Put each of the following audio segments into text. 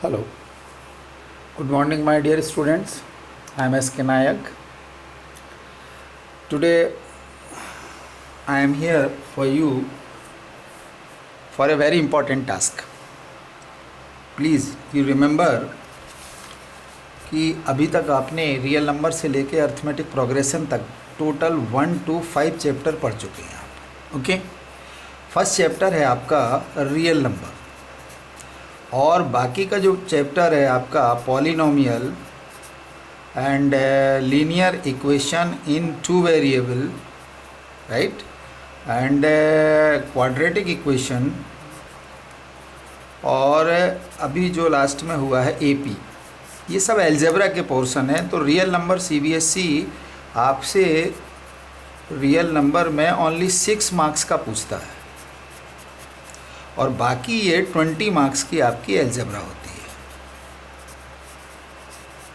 Hello. Good morning, my dear students. I am S. K. Nayak. Today, I am here for you for a very important task. Please, you remember कि अभी तक आपने real number से लेके arithmetic progression तक total 1 to 5 chapter पढ़ चुके हैं आप. ओके. फर्स्ट चैप्टर है आपका रियल नंबर और बाकी का जो चैप्टर है आपका polynomial and linear equation in 2 variable, right, and quadratic equation, और अभी जो लास्ट में हुआ है एपी, ये सब अलजेब्रा के पोर्शन है. तो रियल नंबर सीबीएसई आपसे रियल नंबर में ओनली 6 मार्क्स का पूछता है और बाकी ये 20 मार्क्स की आपकी अलजेब्रा होती है.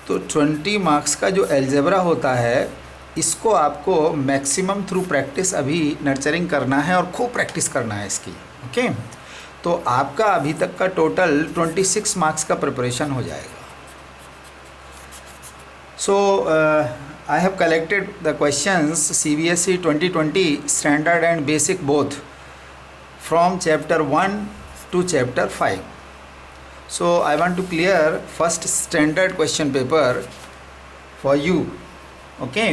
तो 20 मार्क्स का जो अलजेब्रा होता है इसको आपको मैक्सिमम थ्रू प्रैक्टिस अभी नर्चरिंग करना है और खूब प्रैक्टिस करना है इसकी. ओके. तो आपका अभी तक का टोटल 26 मार्क्स का प्रिपरेशन हो जाएगा. So I have collected the questions CBSE 2020 standard and basic both from chapter 1 to chapter 5. So I want to clear first standard question paper for you. Okay.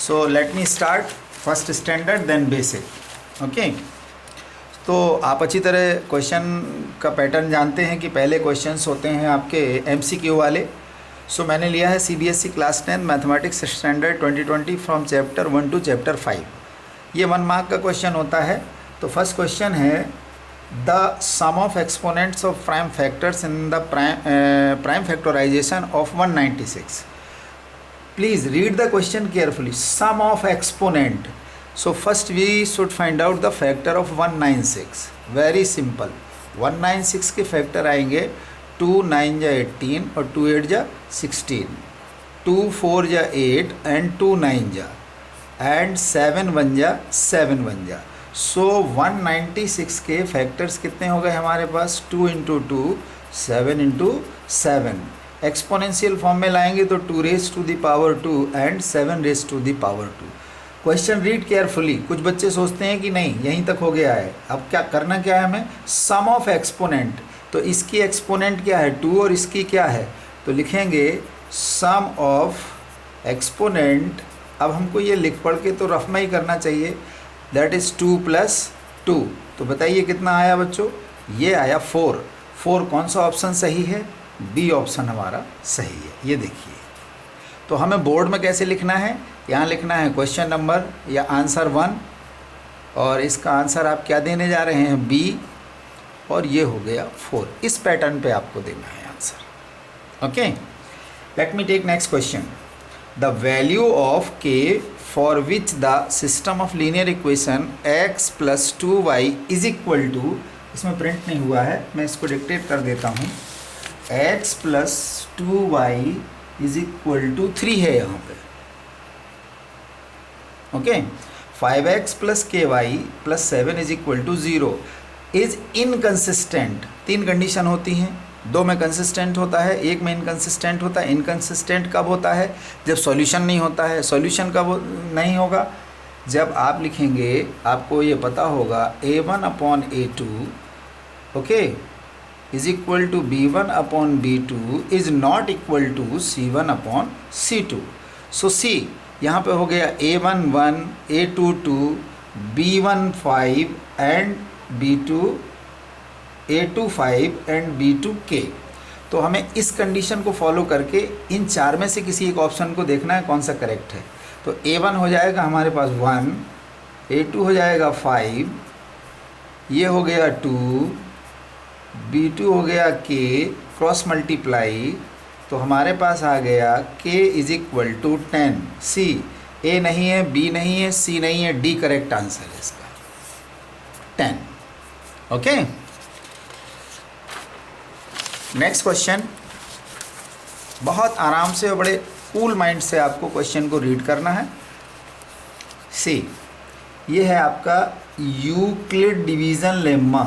So let me start first standard then basic. Okay. तो आप अच्छी तरह question का pattern जानते हैं कि पहले questions होते हैं आपके MCQ वाले. सो मैंने लिया है CBSE class 10 mathematics standard 2020 from chapter 1 to chapter 5. ये 1 मार्क का क्वेश्चन होता है. तो फर्स्ट क्वेश्चन है the sum of exponents of prime factors in the prime factorization of 196. Please read the question carefully. Sum of exponent. So first we should find out the factor of 196. Very simple. 196 के factor आएंगे 2 9 जा 18 और 2 8 जा 16, 2 4 जा 8 and 2 9 जा and 7 1 जा 7 1 जा. सो 196 के फैक्टर्स कितने हो गए हमारे पास? 2 इंटू 2 7 इंटू 7. एक्सपोनेंशियल फॉर्म में लाएंगे तो 2 raise to the power 2 and 7 raise to the power 2. Question read carefully. कुछ बच्चे सोचते हैं कि नहीं यहीं तक हो गया है. अब क्या करना क्या है हमें? सम ऑफ एक्सपोनेंट. तो इसकी एक्सपोनेंट क्या है? 2 और इसकी क्या है? तो लिखेंगे सम ऑफ एक्सपोनेंट. अब हमको ये लिख पढ़ के तो रफ में ही करना चाहिए. That is 2 + 2. तो बताइए कितना आया बच्चों? ये आया 4. 4 कौन सा ऑप्शन सही है? बी ऑप्शन हमारा सही है. ये देखिए. तो हमें बोर्ड में कैसे लिखना है? यहाँ लिखना है क्वेश्चन नंबर या आंसर 1 और इसका आंसर आप क्या देने जा रहे हैं? बी. और ये हो गया 4. इस पैटर्न पे आपको देना है answer. Okay. Let me take next question. The value of k for which the system of linear equation x plus 2y is equal to, इसमें प्रिंट नहीं हुआ है, मैं इसको डिक्टेट कर देता हूँ. x plus 2y is equal to 3 है यहाँ पे. Okay. 5x plus ky plus 7 is equal to 0 is inconsistent. 3 condition होती हैं. 2 में कंसिस्टेंट होता है, 1 में इनकंसिस्टेंट होता है. इनकंसिस्टेंट कब होता है? जब सॉल्यूशन नहीं होता है. सॉल्यूशन कब नहीं होगा? जब आप लिखेंगे, आपको ये पता होगा a1/a2 okay is equal to b1/b2 is not equal to c1/c2. So c यहाँ पे हो गया a1 1, a2 2, b1 5 and b2 a2 5 and b2 k. तो हमें इस कंडीशन को फॉलो करके इन 4 में से किसी एक ऑप्शन को देखना है कौन सा करेक्ट है. तो a1 हो जाएगा हमारे पास 1, a2 हो जाएगा 5, ये हो गया 2, b2 हो गया k, क्रॉस मल्टीप्लाई. तो हमारे पास आ गया k is equal to 10. c a नहीं है, b नहीं है, c नहीं है, d करेक्ट आंसर है इसका 10. ओके. Next question. बहुत आराम से और बड़े कूल माइंड से आपको क्वेश्चन को रीड करना है. सी ये है आपका Euclid division lemma.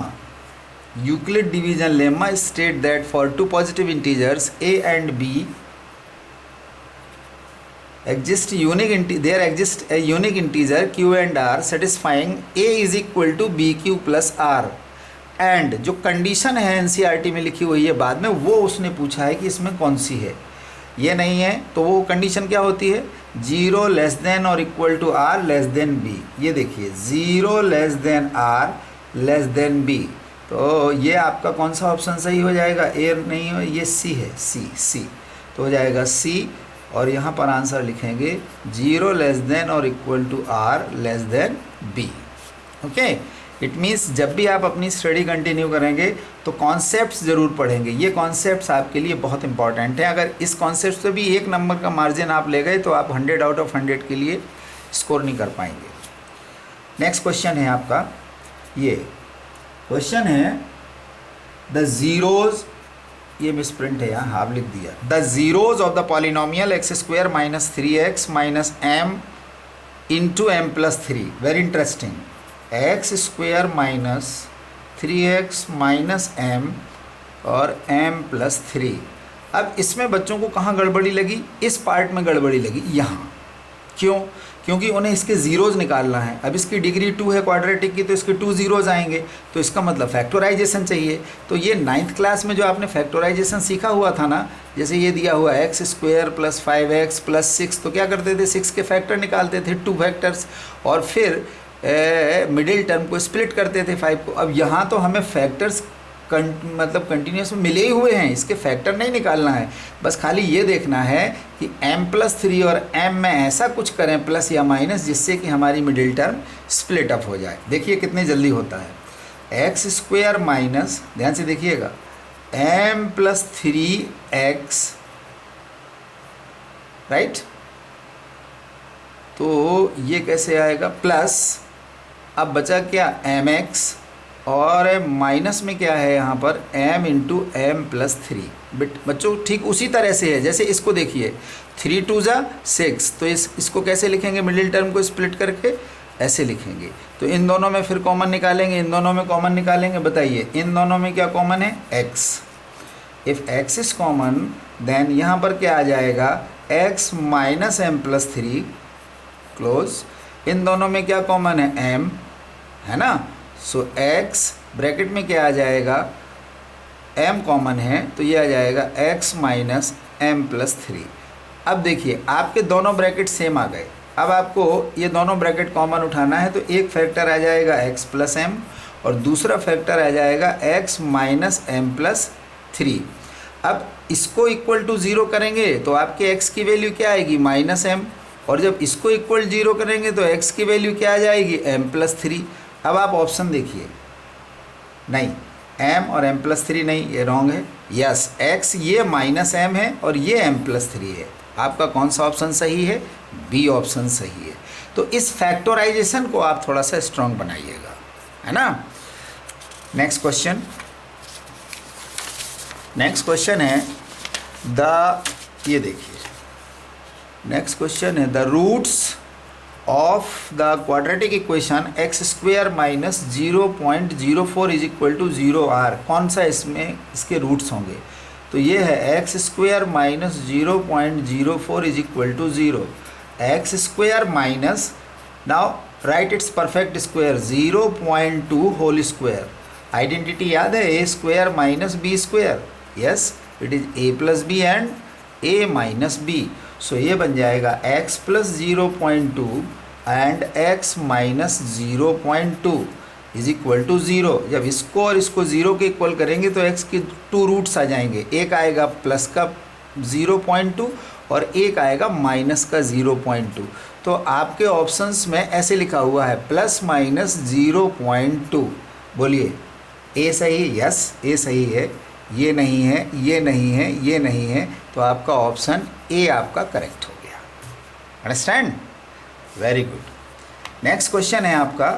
Euclid division lemma state that for two positive integers a and b there exists a unique integer q and r satisfying a is equal to bq plus r and जो condition है NCERT में लिखी हुई है बाद में, वो उसने पूछा है कि इसमें कौन सी है। ये नहीं है तो वो कंडीशन क्या होती है, 0 लेस देन और equal to R less than B. ये देखिए 0 less than R less than B, तो ये आपका कौन सा ऑप्शन सही हो जाएगा, ए नहीं हो, ये सी है, सी तो हो जाएगा सी। और यहाँ पर आंसर लिखेंगे 0 लेस देन और equal to R less than B. Okay, it means जब भी आप अपनी स्टडी कंटिन्यू करेंगे तो कॉन्सेप्ट्स ज़रूर पढ़ेंगे। ये कॉन्सेप्ट्स आपके लिए बहुत इंपॉर्टेंट हैं। अगर इस कॉन्सेप्ट से भी 1 नंबर का मार्जिन आप ले गए तो आप 100 आउट ऑफ 100 के लिए स्कोर नहीं कर पाएंगे। नेक्स्ट क्वेश्चन है आपका, ये क्वेश्चन है द ज़ीरोज़, ये मिसप्रिंट है यहाँ, हाफ लिख दिया, the zeros of the polynomial X square minus 3x minus M into M plus 3। Very interesting, X square minus 3x minus M और m प्लस 3। अब इसमें बच्चों को कहाँ गड़बड़ी लगी, इस पार्ट में गड़बड़ी लगी यहाँ। क्यों? क्योंकि उन्हें इसके ज़ीरोज़ निकालना है। अब इसकी डिग्री 2 है क्वाड्रेटिक की, तो इसके 2 ज़ीरोज़ आएंगे, तो इसका मतलब फैक्टराइजेशन चाहिए। तो ये 9th क्लास में जो आपने फैक्टराइजेशन सीखा हुआ था ना, जैसे ये दिया हुआ x square plus 5x plus 6, तो क्या करते थे, 6 के फैक्टर निकालते थे, 2 फैक्टर्स, और फिर मिडिल टर्म को स्प्लिट करते थे 5 को। अब यहाँ तो हमें फैक्टर्स मतलब कंटिन्यूस में मिले ही हुए हैं, इसके फैक्टर नहीं निकालना है, बस खाली ये देखना है कि m प्लस 3 और m में ऐसा कुछ करें प्लस या माइनस जिससे कि हमारी मिडिल टर्म स्प्लिट अप हो जाए। देखिए कितनी जल्दी होता है, एक्स स्क्वायर माइनस, ध्यान से देखिएगा, m प्लस 3x, राइट, तो ये कैसे आएगा, प्लस, अब बचा क्या mx, और माइनस में क्या है यहाँ पर m इंटू एम प्लस 3। बच्चों ठीक उसी तरह से है, जैसे इसको देखिए 3 2 जा 6, तो इसको कैसे लिखेंगे, मिडिल टर्म को स्प्लिट करके ऐसे लिखेंगे। तो इन दोनों में फिर कॉमन निकालेंगे, इन दोनों में कॉमन निकालेंगे, बताइए इन दोनों में क्या कॉमन है, x। If x is common then यहाँ पर क्या आ जाएगा, x minus M plus 3 close. इन दोनों में क्या कॉमन है, m है ना, सो x ब्रैकेट में क्या आ जाएगा, m कॉमन है, तो ये आ जाएगा x माइनस एम प्लस 3। अब देखिए आपके दोनों ब्रैकेट सेम आ गए। अब आपको ये दोनों ब्रैकेट कॉमन उठाना है, तो एक फैक्टर आ जाएगा x प्लस एम और दूसरा फैक्टर आ जाएगा x माइनस एम प्लस 3। अब इसको इक्वल टू 0 करेंगे तो आपके x की वैल्यू क्या आएगी, माइनस एम, और जब इसको इक्वल 0 करेंगे तो x की वैल्यू क्या आ जाएगी, m प्लस 3। अब आप ऑप्शन देखिए, नहीं m और m प्लस 3 नहीं, ये रॉन्ग है। यस, x ये माइनस m है और ये m प्लस 3 है। आपका कौन सा ऑप्शन सही है, बी ऑप्शन सही है। तो इस फैक्टराइजेशन को आप थोड़ा सा स्ट्रॉन्ग बनाइएगा, है ना। नेक्स्ट क्वेश्चन, नेक्स्ट क्वेश्चन है ये देखिए, नेक्स्ट क्वेश्चन है the roots of the quadratic equation X square minus 0.04 is equal to 0 are. कौन सा इसमें इसके रूट्स होंगे, तो ये है x square minus 0.04 is equal to 0, X square minus, now right it's perfect square, 0.2 whole square. Identity याद है, A square minus B square, yes it is A plus B and A minus B. So ये बन जाएगा x plus 0.2 and x minus 0.2 is equal to 0। जब इसको और इसको 0 के इक्वल करेंगे तो x के 2 रूट्स आ जाएंगे, एक आएगा प्लस का 0.2 और एक आएगा माइनस का 0.2। तो आपके ऑप्शंस में ऐसे लिखा हुआ है प्लस माइनस 0.2। बोलिए ए सही है, यस ए सही है, ये नहीं है, ये नहीं है, ये नहीं है, तो आपका ऑप्शन ए आपका करेक्ट हो गया। Understand, very good. Next question है आपका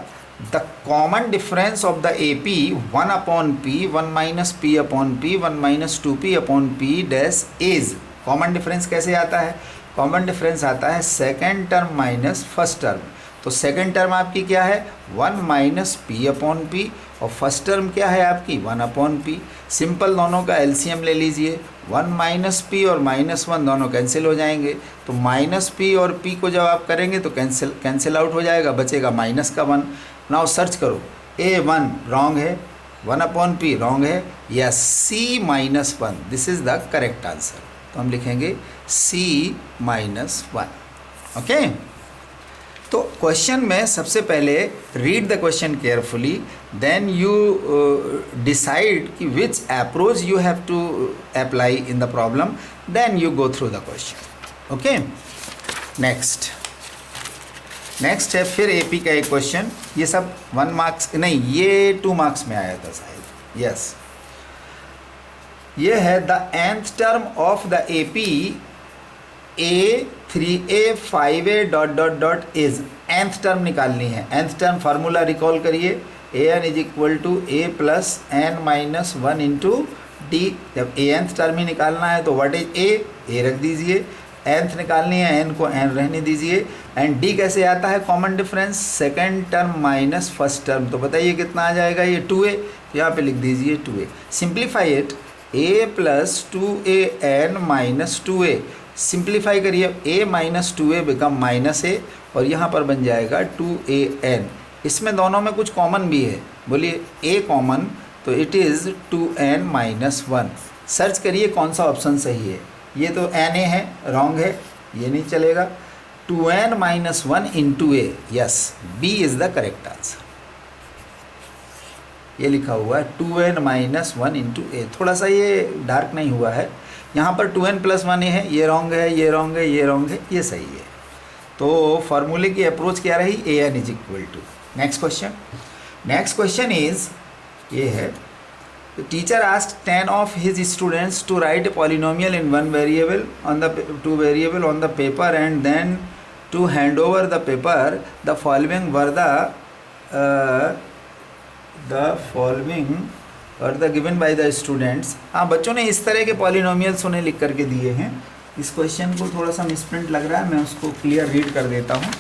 the common difference of the A P 1 upon P 1 minus P upon P 1 minus 2p upon P dash is. Common difference कैसे आता है, कॉमन डिफरेंस आता है second term minus first term. तो second term आपकी क्या है, 1 माइनस पी अपॉन पी और फर्स्ट टर्म क्या है आपकी 1/p। सिंपल दोनों का एलसीएम ले लीजिए, 1 - p और -1 दोनों कैंसिल हो जाएंगे, तो -p और p को जब आप करेंगे तो कैंसिल आउट हो जाएगा, बचेगा माइनस का 1। नाउ सर्च करो, A1 रॉन्ग है, 1/p रॉन्ग है, yes C-1 this is the correct answer. तो हम लिखेंगे C-1। ओके, तो क्वेश्चन में सबसे पहले read the question carefully, then you decide कि which approach you have to apply in the problem, then you go through the question. Okay, next है फिर एपी का एक क्वेश्चन। ये सब 1 मार्क्स नहीं, ये 2 मार्क्स में आया था शायद, यस। ये है the nth term of the AP A3A 5A ... is nth term निकालनी है। nth टर्म फार्मूला रिकॉल करिए, an = a + n - 1 × d। जब nth टर्म ही निकालना है तो व्हाट इज a रख दीजिए, nth निकालनी है n को n रहने दीजिए, एंड d कैसे आता है common difference, second term minus first term. तो बताइए कितना आ जाएगा, ये 2a, तो यहाँ पे लिख दीजिए 2a। Simplify it, a + 2an - 2a। Simplify करिए, a - 2a बिकम -a और यहाँ पर बन जाएगा 2an। इसमें दोनों में कुछ कॉमन भी है, बोलिए a कॉमन, तो इट इज़ 2n - 1। सर्च करिए कौन सा ऑप्शन सही है। ये तो na है, रॉन्ग है, ये नहीं चलेगा। 2n - 1 × a, yes b is the correct answer. ये लिखा हुआ है 2n - 1 × a। थोड़ा सा ये डार्क नहीं हुआ है, यहाँ पर 2n + 1 है, ये रॉन्ग है, ये रॉन्ग है, ये रॉन्ग है, ये सही है। तो फार्मूले की अप्रोच क्या रही, an = नेक्स्ट क्वेश्चन इज ये है, teacher asked 10 of his students to write a polynomial in 1 variable on the 2 variable on the paper and then to hand over the paper. The following were the given by the students. हाँ, बच्चों ने इस तरह के polynomials उन्हें लिख करके दिए हैं। इस क्वेश्चन को थोड़ा सा मिसप्रिंट लग रहा है, मैं उसको क्लियर रीड कर देता हूँ।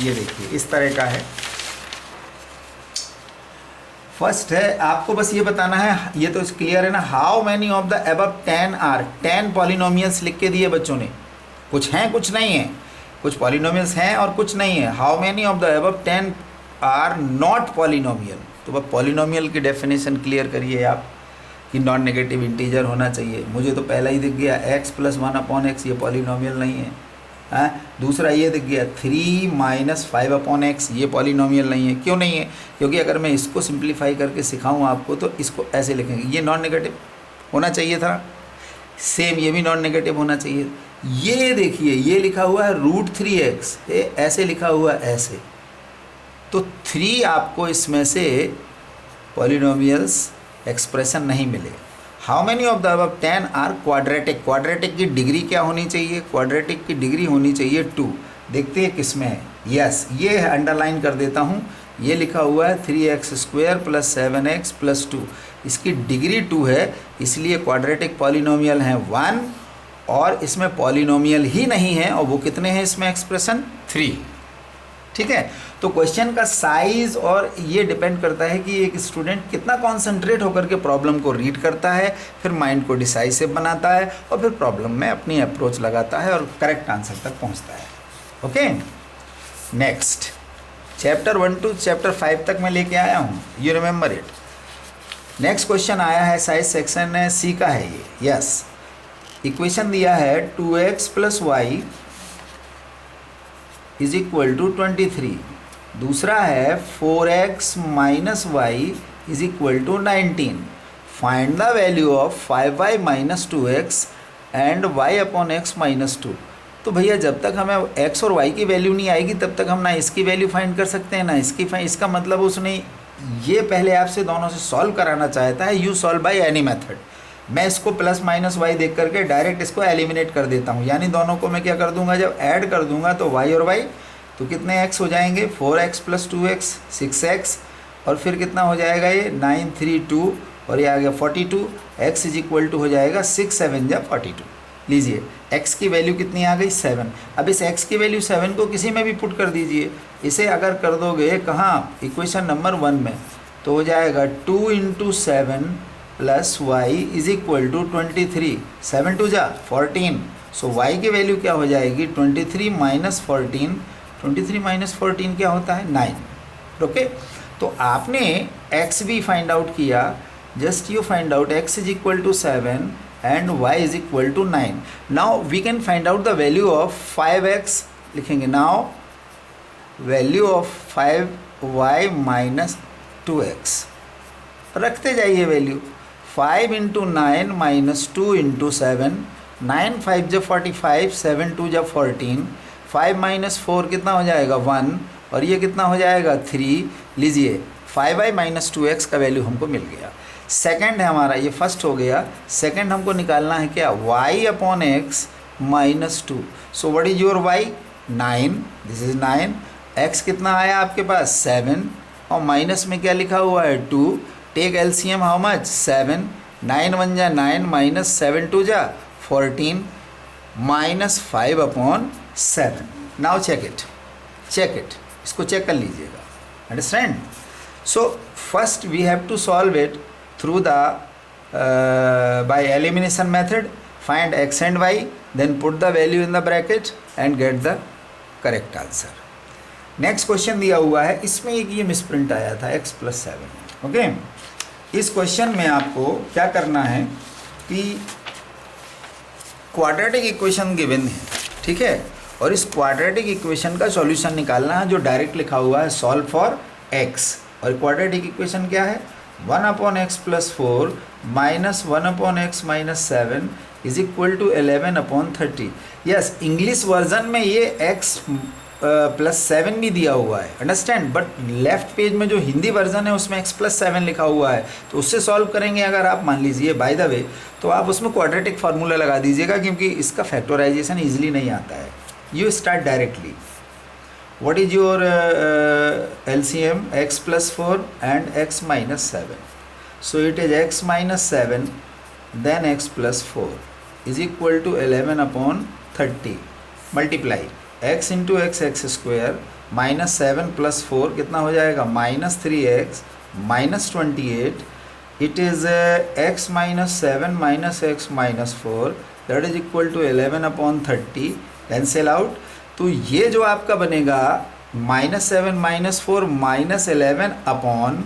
ये देखिए इस तरह का है। फर्स्ट है, आपको बस ये बताना है, ये तो क्लियर है ना, how many of the above 10 are. 10 polynomials लिख के दिए बच्चों ने, कुछ हैं कुछ नहीं है, कुछ पॉलिनोमियल्स हैं और कुछ नहीं है। How many of the above 10 are not polynomial. तो वह पॉलिनोमियल की डेफिनेशन क्लियर करिए आप कि नॉन नेगेटिव इंटीजर होना चाहिए। मुझे तो पहला ही दिख गया x + 1/x, ये पॉलिनोमियल नहीं है। दूसरा ये दिख गया 3 - 5/x, ये पॉलिनोमियल नहीं है। क्यों नहीं है, क्योंकि अगर मैं इसको सिंप्लीफाई करके सिखाऊं आपको तो इसको ऐसे लिखेंगे, ये नॉन नेगेटिव होना चाहिए था। सेम ये भी नॉन नेगेटिव होना चाहिए। ये देखिए ये लिखा हुआ है √3x, ऐसे लिखा हुआ है ऐसे, तो 3 आपको इसमें से पॉलिनोमियल्स एक्सप्रेशन नहीं मिले। How many of the above 10 are quadratic. Quadratic की डिग्री क्या होनी चाहिए, क्वाड्रेटिक की डिग्री होनी चाहिए 2। देखते हैं किस में है, यस ये है, अंडरलाइन कर देता हूँ। ये लिखा हुआ है 3x² + 7x + 2, इसकी डिग्री 2 है, इसलिए क्वाड्रेटिक पॉलिनोमियल है 1, और इसमें पॉलिनोमियल ही नहीं है, और वो कितने हैं इसमें एक्सप्रेशन 3। ठीक है, तो क्वेश्चन का साइज़ और ये डिपेंड करता है कि एक स्टूडेंट कितना कॉन्सेंट्रेट होकर के प्रॉब्लम को रीड करता है, फिर माइंड को डिसाइसिव बनाता है, और फिर प्रॉब्लम में अपनी अप्रोच लगाता है और करेक्ट आंसर तक पहुंचता है। Okay, next chapter 1 to chapter 5 तक मैं लेके आया हूँ, you remember it. Next question आया है, साइज सेक्शन है सी का है ये, यस। इक्वेशन दिया है 2x + y = 23। दूसरा है 4x - y = 19। Find the value of 5y - 2x and y/x - 2। तो भैया जब तक हमें x और y की वैल्यू नहीं आएगी तब तक हम ना इसकी वैल्यू फाइंड कर सकते हैं ना इसकी इसका मतलब उसने ये पहले आपसे दोनों से सॉल्व कराना चाहता है, you solve by any method. मैं इसको + - y देख करके डायरेक्ट इसको एलिमिनेट कर देता हूँ, यानी दोनों को मैं क्या कर दूंगा, जब ऐड कर दूंगा तो y और y तो कितने x हो जाएंगे, 4x + 2x 6x, और फिर कितना हो जाएगा ये 9 3 2, और ये आ गया 42। x = हो जाएगा 6 7 जा 42। लीजिए x की वैल्यू कितनी आ गई 7। अब इस x की वैल्यू 7 को किसी में भी पुट कर दीजिए। इसे अगर कर दोगे कहाँ, इक्वेशन नंबर 1 में, तो हो जाएगा 2 into 7 plus Y is equal to 23, 7 two जा 14, सो वाई की वैल्यू क्या हो जाएगी 23 माइनस 14, 23 माइनस 14 क्या होता है 9। ओके, तो आपने x भी फाइंड आउट किया, just you find out x is equal to 7 and y is equal to 9। Now we can find out the value of 5x, लिखेंगे now value of 5y minus 2x, रखते जाइए value. 5 into 9 minus 2 into 7, 9 5 जब 45, 7 2 जब 14, 5 minus 4 कितना हो जाएगा 1, और ये कितना हो जाएगा 3। लीजिए 5y माइनस 2x का वैल्यू हमको मिल गया। सेकंड है हमारा, ये फर्स्ट हो गया। सेकंड हमको निकालना है क्या, y upon x minus 2। So what is your y, 9, this is 9। x कितना आया आपके पास 7, और माइनस में क्या लिखा हुआ है 2। टेक एलसीएम हाउ मच 7, 9 1 जा 9 माइनस 7 2 जा 14 minus 5 upon 7। Now check it, इसको चेक कर लीजिएगा, understand. So first we have to solve it through the by elimination method, find x and y, then put the value in the bracket and get the correct answer। Next question दिया हुआ है, इसमें एक ये misprint आया था x plus 7। Okay, इस question में आपको क्या करना है कि क्वाड्रेटिक इक्वेशन गिवन है, ठीक है, और इस क्वाड्रेटिक इक्वेशन का सॉल्यूशन निकालना है, जो डायरेक्ट लिखा हुआ है सॉल्व फॉर x। और क्वाड्रेटिक इक्वेशन क्या है, 1 upon x plus 4 minus 1 upon x minus 7 is equal to 11 upon 30। Yes, English version में ये x प्लस 7 भी दिया हुआ है, अंडरस्टैंड, बट लेफ्ट पेज में जो हिंदी वर्जन है उसमें x प्लस 7 लिखा हुआ है, तो उससे सॉल्व करेंगे अगर आप, मान लीजिए बाय द वे, तो आप उसमें क्वाड्रेटिक फार्मूला लगा दीजिएगा, क्योंकि इसका फैक्टराइजेशन ईजिली नहीं आता है। You start directly, what is your LCM, x plus 4 and x minus 7, so it is x minus 7 then x plus 4 is equal to 11 upon 30 multiply x into x x square minus 7 plus 4 कितना हो जाएगा minus 3x minus 28, it is x minus 7 minus x minus 4 that is equal to 11 upon 30, cancel out. तो ये जो आपका बनेगा minus 7 minus 4 minus 11 upon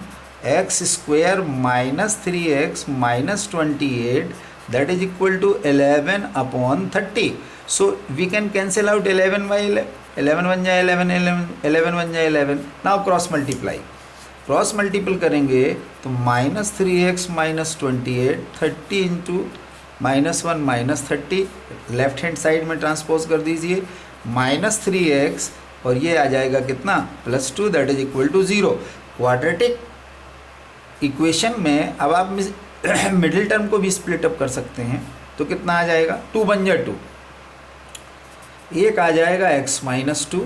x square minus 3x minus 28 that is equal to 11 upon 30। So we can cancel out 11 by 11 1 जा 11, 11 1 जा 11। Now cross multiple करेंगे तो minus 3x minus 28, 30 into minus 1 minus 30, left hand side में transpose कर दीजिए, minus 3x और ये आ जाएगा कितना plus 2 that is equal to 0। Quadratic equation में अब आप मिडिल टर्म को भी स्प्लिट अप कर सकते हैं, तो कितना आ जाएगा 2 बन जा 2, एक आ जाएगा x माइनस 2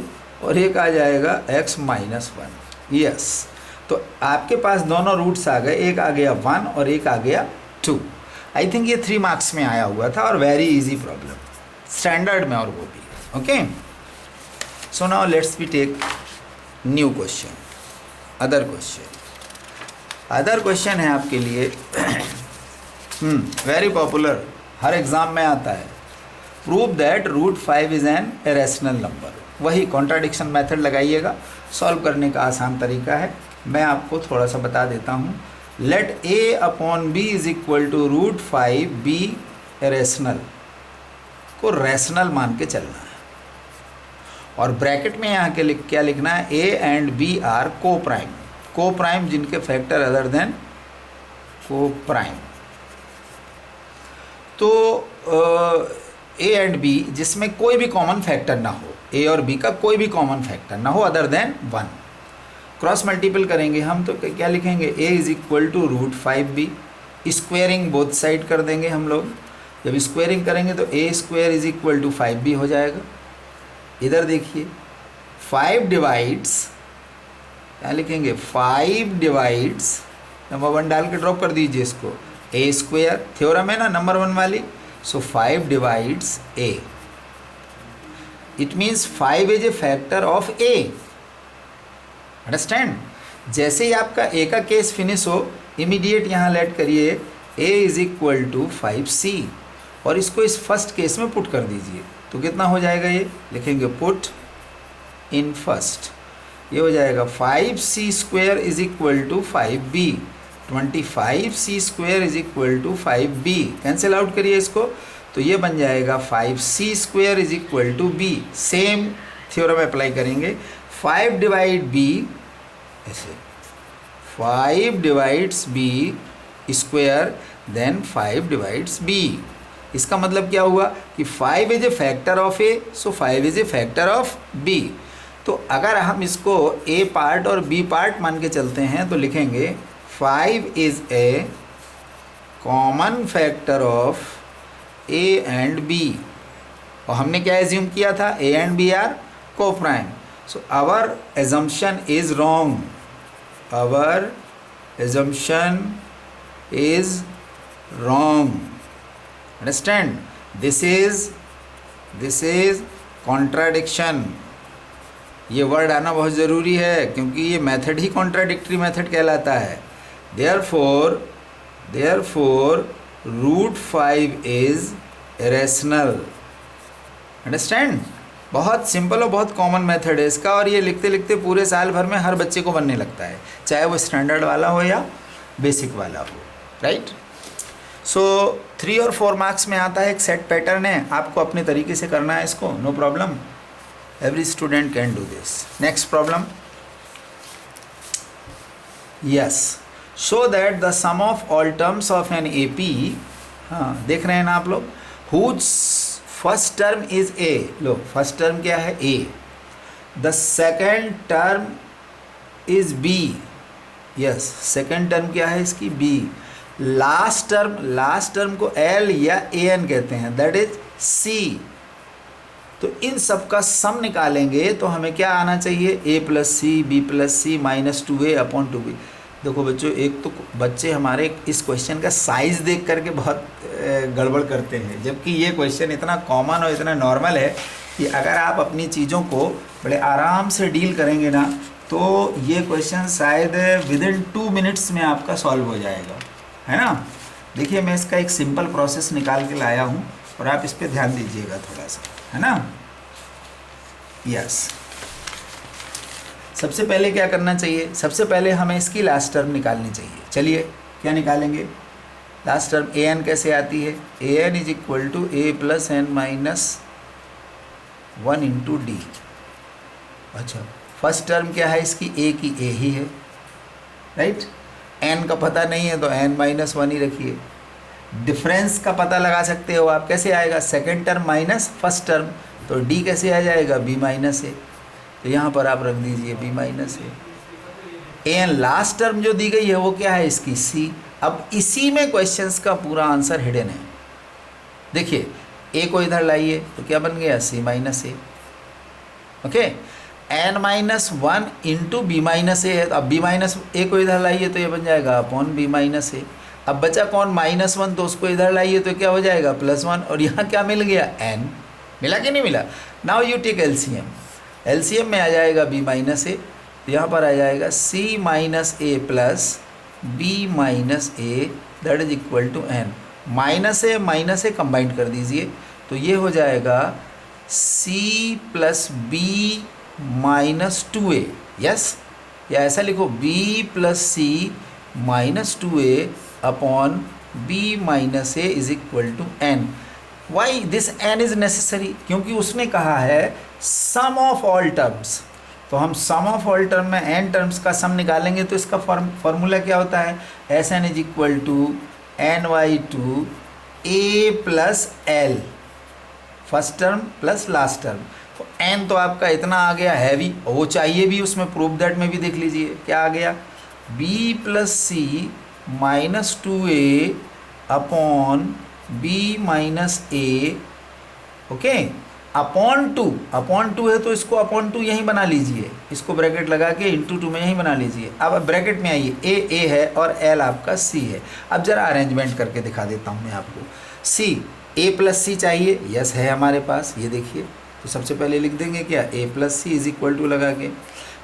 और एक आ जाएगा x माइनस 1। यस, तो आपके पास दोनों रूट्स आ गए, एक आ गया 1 और एक आ गया 2। आई थिंक ये 3 मार्क्स में आया हुआ था और वेरी इजी प्रॉब्लम, स्टैंडर्ड में, और वो भी। Okay, so now let's be take new question, other question है आपके लिए वेरी पॉपुलर, हर एग्ज़ाम में आता है। Prove that root 5 is an irrational number. वही कॉन्ट्राडिक्शन मेथड लगाइएगा, सॉल्व करने का आसान तरीका है। मैं आपको थोड़ा सा बता देता हूँ। Let a upon b is equal to root 5 be irrational को रैशनल मान के चलना है, और ब्रैकेट में यहाँ के क्या लिखना है, a एंड b आर को प्राइम जिनके फैक्टर अदर देन को प्राइम। तो a एंड b जिसमें कोई भी कॉमन फैक्टर ना हो, a और b का कोई भी कॉमन फैक्टर ना हो अदर देन 1। क्रॉस मल्टीपल करेंगे हम तो क्या लिखेंगे, a is equal to root 5b, squaring both side कर देंगे हम लोग। जब स्क्वेयरिंग करेंगे तो a square is equal to 5b हो जाएगा। इधर देखिए 5 डिवाइड्स, क्या लिखेंगे 5 डिवाइड्स, नंबर 1 डाल के ड्रॉप कर दीजिए इसको, a स्क्वेयर थ्योरम है ना नंबर 1 वाली, so 5 divides a, it means 5 is a factor of a, understand। जैसे ही आपका ए का केस फिनिश हो, इमीडिएट यहाँ लेट करिए a is equal to 5c और इसको इस फर्स्ट केस में पुट कर दीजिए। तो कितना हो जाएगा, ये लिखेंगे पुट इन फर्स्ट, ये हो जाएगा 5c square is equal to 5b, 25c square is equal to 5b। Cancel out करिए इसको, तो ये बन जाएगा 5c square is equal to b। Same theorem apply करेंगे, 5 डिवाइड b, ऐसे 5 divides b square then 5 divides b। इसका मतलब क्या हुआ कि 5 is a factor of a, so 5 is a factor of b। तो अगर हम इसको a पार्ट और b पार्ट मान के चलते हैं तो लिखेंगे 5 is a common factor of a and b। और हमने क्या एज्यूम किया था, a and b are coprime, so our assumption is wrong, our assumption is wrong. Understand? This is contradiction. ये वर्ड आना बहुत ज़रूरी है क्योंकि ये मेथड ही कॉन्ट्राडिक्टरी मेथड कहलाता है। therefore root 5 is irrational. Understand? बहुत सिंपल और बहुत कॉमन मेथड है इसका, और ये लिखते लिखते पूरे साल भर में हर बच्चे को बनने लगता है, चाहे वो स्टैंडर्ड वाला हो या बेसिक वाला हो, राइट। सो 3 और 4 मार्क्स में आता है, एक सेट पैटर्न है, आपको अपने तरीके से करना है इसको, no problem, every student can do this. Next problem, yes, show that the sum of all terms of an AP, हाँ देख रहे हैं ना आप लोग, whose first term is A, लो फर्स्ट टर्म क्या है A, the second term is B, yes second term क्या है इसकी B, लास्ट टर्म को L या AN कहते हैं, दैट इज C। तो इन सब का सम निकालेंगे तो हमें क्या आना चाहिए, A plus C, B plus C minus 2A upon 2B। देखो बच्चों, एक तो बच्चे हमारे इस क्वेश्चन का साइज़ देख करके बहुत गड़बड़ करते हैं, जबकि ये क्वेश्चन इतना कॉमन और इतना नॉर्मल है कि अगर आप अपनी चीज़ों को बड़े आराम से डील करेंगे ना तो ये क्वेश्चन शायद विदिन 2 मिनट्स में आपका सॉल्व हो जाएगा, है ना। देखिए मैं इसका एक सिंपल प्रोसेस निकाल के लाया हूँ और आप इस पर ध्यान दीजिएगा थोड़ा सा, है ना। यस, सबसे पहले क्या करना चाहिए, सबसे पहले हमें इसकी लास्ट टर्म निकालनी चाहिए। चलिए क्या निकालेंगे, लास्ट टर्म AN कैसे आती है, AN is equal to A plus N minus 1 into D। अच्छा, फर्स्ट टर्म क्या है इसकी, A की A ही है, राइट। N का पता नहीं है तो N माइनस 1 ही रखिए। डिफरेंस का पता लगा सकते हो आप, कैसे आएगा, second term minus first term, तो D कैसे आ जाएगा, B माइनस A, तो यहाँ पर आप रख दीजिए B minus A। AN last term जो दी गई है वो क्या है इसकी C। अब इसी में क्वेश्चंस का पूरा आंसर हिडन है। देखिए A को इधर लाइए तो क्या बन गया, C minus A, okay. N minus 1 into B minus A है, तो अब B माइनस A को इधर लाइए तो ये बन जाएगा अपॉन B माइनस A। अब बचा कौन, -1, तो उसको इधर लाइए तो क्या हो जाएगा +1, और यहाँ क्या मिल गया, N मिला कि नहीं मिला। नाउ यू टेक LCM में आ जाएगा B माइनस A, तो यहाँ पर आ जाएगा C minus A plus B minus A that is equal to N। Minus A combined कर दीजिए तो ये हो जाएगा C plus B minus 2A, yes, या ऐसा लिखो B plus C minus 2A upon B minus A is equal to N। Why this N is necessary, क्योंकि उसने कहा है सम ऑफ ऑल टर्म्स, तो हम सम ऑफ ऑल टर्म में n टर्म्स का सम निकालेंगे तो इसका फॉर्मूला क्या होता है, Sn is equal to ny2 A plus L, first term plus last term. तो n तो आपका इतना आ गया हैवी, वो चाहिए भी उसमें, प्रूफ दैट में भी देख लीजिए क्या आ गया, B plus C minus 2A upon B minus A, okay, upon 2 है तो इसको अपॉन 2 यहीं बना लीजिए, इसको ब्रैकेट लगा के इंटू 2 में यहीं बना लीजिए। अब ब्रैकेट में आइए, A है और L आपका C है। अब जरा अरेंजमेंट करके दिखा देता हूँ मैं आपको। C, A प्लस C चाहिए, यस है हमारे पास, ये देखिए, तो सबसे पहले लिख देंगे क्या, A plus C is equal to लगा के,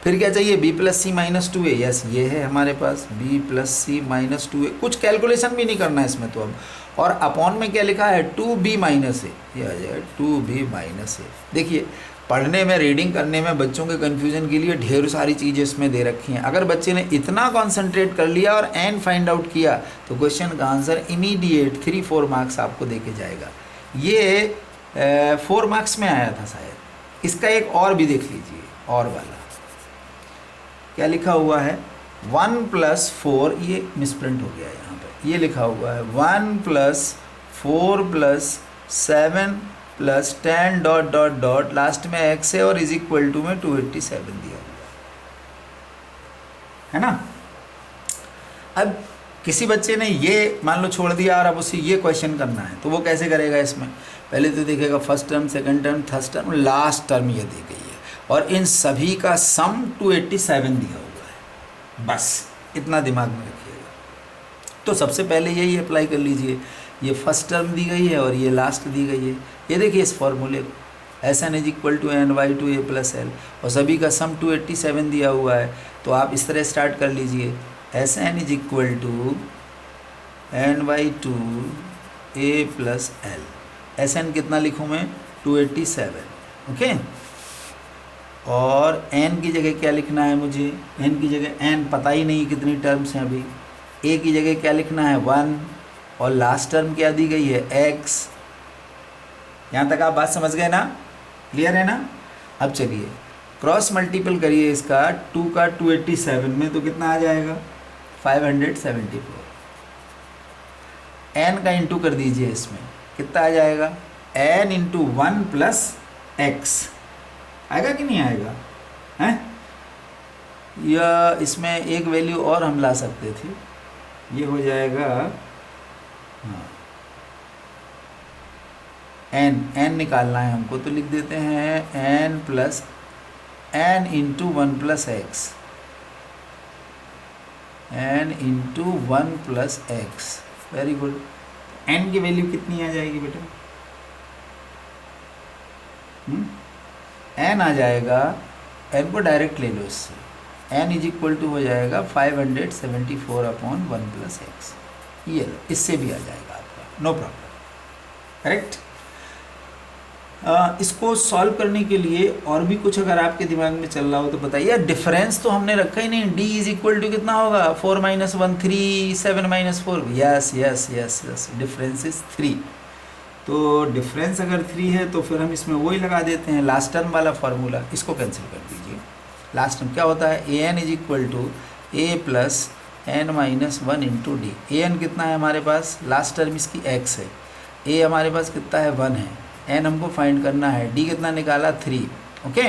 फिर क्या चाहिए, b plus C minus 2a, yes ये है हमारे पास b plus C minus 2a, कुछ कैलकुलेशन भी नहीं करना है इसमें तो अब। और अपॉन में क्या लिखा है, 2b माइनस ए, ये आ जाएगा 2b माइनस ए। देखिए पढ़ने में, रीडिंग करने में बच्चों के कन्फ्यूजन के लिए ढेर सारी चीज़ें इसमें दे रखी हैं। अगर बच्चे ने इतना कॉन्सेंट्रेट कर लिया और एन फाइंड आउट किया तो क्वेश्चन का आंसर इमीडिएट 3-4 मार्क्स आपको दे के जाएगा। ये 4 मार्क्स में आया था शायद। इसका एक और भी देख लीजिए, और वाला क्या लिखा हुआ है, 1 प्लस 4, ये मिसप्रिंट हो गया यहाँ पे, ये लिखा हुआ है 1 plus 4 plus 7 plus 10 dot dot dot, last में x है और इज इक्वल टू में 287 दिया हुआ है ना। अब किसी बच्चे ने ये मान लो छोड़ दिया और अब उसे ये क्वेश्चन करना है तो वो कैसे करेगा, इसमें पहले तो देखेगा first term, second term, third term, last term ये दी गई है और इन सभी का सम 287 दिया हुआ है। बस इतना दिमाग में रखिएगा। तो सबसे पहले यही अप्लाई कर लीजिए, ये फर्स्ट टर्म दी गई है और ये लास्ट दी गई है। ये देखिए इस फॉर्मूले को, S N is equal to N by two A plus L, और सभी का सम 287 दिया हुआ है। तो आप इस तरह स्टार्ट कर लीजिए, S N is equal to N by two A plus L. S N कितना लिखूँ मैं, 287, ओके। और एन की जगह क्या लिखना है मुझे, एन की जगह एन पता ही नहीं कितनी टर्म्स हैं अभी। ए की जगह क्या लिखना है, 1, और लास्ट टर्म क्या दी गई है, x। यहाँ तक आप बात समझ गए ना, क्लियर है ना। अब चलिए क्रॉस मल्टीपल करिए इसका 2 का 287 में, तो कितना आ जाएगा 574। n का इंटू कर दीजिए इसमें, कितना आ जाएगा, n इंटू 1 प्लस एक्स, आएगा कि नहीं आएगा, हैं। या इसमें एक वैल्यू और हम ला सकते थे, ये हो जाएगा हाँ n निकालना है हमको, तो लिख देते हैं n plus n into 1 plus x, n into 1 plus x, very good. n की वैल्यू कितनी आ जाएगी बेटा, n आ जाएगा, n को डायरेक्ट ले लो इससे, n इज इक्वल टू हो जाएगा 574 अपॉन 1 प्लस एक्स। ये लो, इससे भी आ जाएगा आपका, नो प्रॉब्लम, करेक्ट। इसको सॉल्व करने के लिए और भी कुछ अगर आपके दिमाग में चल रहा हो तो बताइए। डिफरेंस तो हमने रखा ही नहीं, d इज इक्वल टू कितना होगा, 4 minus 1 3, 7 minus 4, yes yes yes yes, difference is 3। तो डिफरेंस अगर 3 है तो फिर हम इसमें वही लगा देते हैं लास्ट टर्म वाला फार्मूला, इसको कैंसिल कर दीजिए। लास्ट टर्म क्या होता है, A N is equal to A plus N minus 1 into D. A N कितना है हमारे पास, लास्ट टर्म इसकी x है, ए हमारे पास कितना है 1 है, एन हमको फाइंड करना है, डी कितना निकाला 3, ओके।